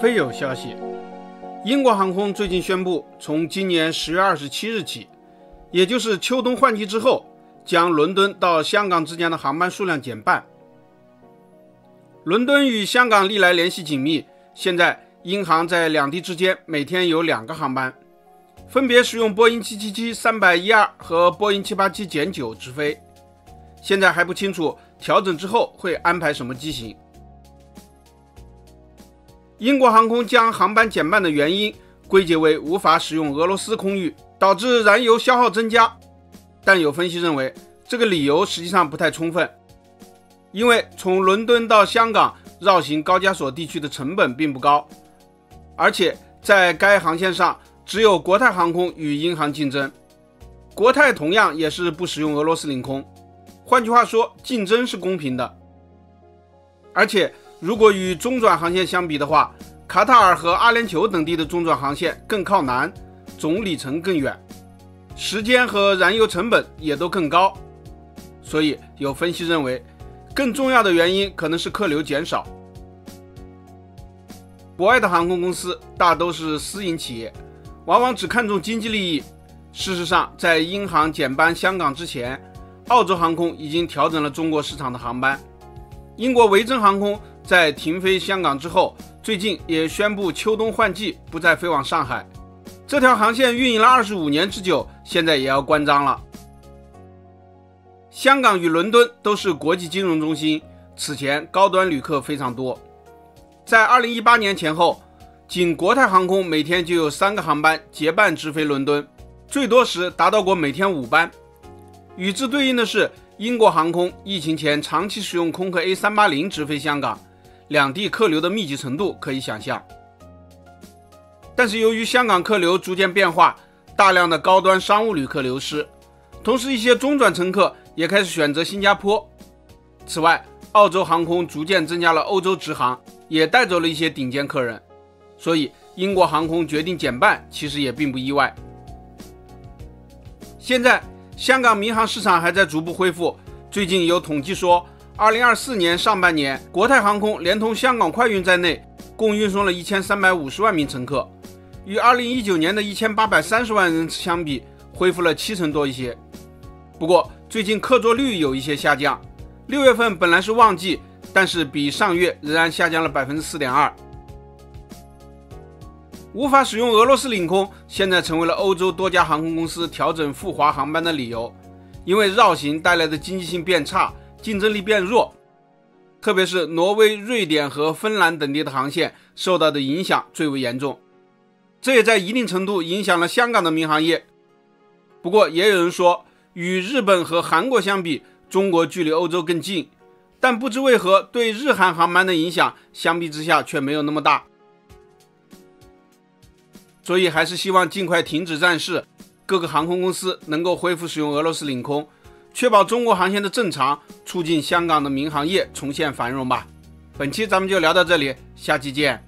非有消息，英国航空最近宣布，从今年10月27日起，也就是秋冬换季之后，将伦敦到香港之间的航班数量减半。伦敦与香港历来联系紧密，现在英航在两地之间每天有2个航班，分别使用波音777-312和波音787-9直飞。现在还不清楚调整之后会安排什么机型。英国航空将航班减半的原因归结为无法使用俄罗斯空域，导致燃油消耗增加。但有分析认为，这个理由实际上不太充分，因为从伦敦到香港绕行高加索地区的成本并不高，而且在该航线上只有国泰航空与英航竞争，国泰同样也是不使用俄罗斯领空。换句话说，竞争是公平的。而且如果与中转航线相比的话，卡塔尔和阿联酋等地的中转航线更靠南，总里程更远，时间和燃油成本也都更高。所以有分析认为，更重要的原因可能是客流减少。国外的航空公司大都是私营企业，往往只看重经济利益。事实上，在英航减班香港之前，澳洲航空已经调整了中国市场的航班。英国维珍航空在停飞香港之后，最近也宣布秋冬换季不再飞往上海。这条航线运营了25年之久，现在也要关张了。香港与伦敦都是国际金融中心，此前高端旅客非常多。在2018年前后，仅国泰航空每天就有3个航班结伴直飞伦敦，最多时达到过每天5班。与之对应的是，英国航空疫情前长期使用空客 A380 直飞香港，两地客流的密集程度可以想象。但是由于香港客流逐渐变化，大量的高端商务旅客流失，同时一些中转乘客也开始选择新加坡。此外，澳洲航空逐渐增加了欧洲直航，也带走了一些顶尖客人，所以英国航空决定减半其实也并不意外。现在香港民航市场还在逐步恢复，最近有统计说2024年上半年，国泰航空连同香港快运在内，共运送了1350万名乘客，与2019年的1830万人次相比，恢复了70%多一些。不过最近客座率有一些下降，6月份本来是旺季，但是比上月仍然下降了 4.2%。无法使用俄罗斯领空现在成为了欧洲多家航空公司调整赴华航班的理由，因为绕行带来的经济性变差，竞争力变弱，特别是挪威、瑞典和芬兰等地的航线受到的影响最为严重，这也在一定程度影响了香港的民航业。不过也有人说，与日本和韩国相比，中国距离欧洲更近，但不知为何对日韩航班的影响相比之下却没有那么大。所以还是希望尽快停止战事，各个航空公司能够恢复使用俄罗斯领空，确保中国航线的正常，促进香港的民航业重现繁荣吧。本期咱们就聊到这里，下期见。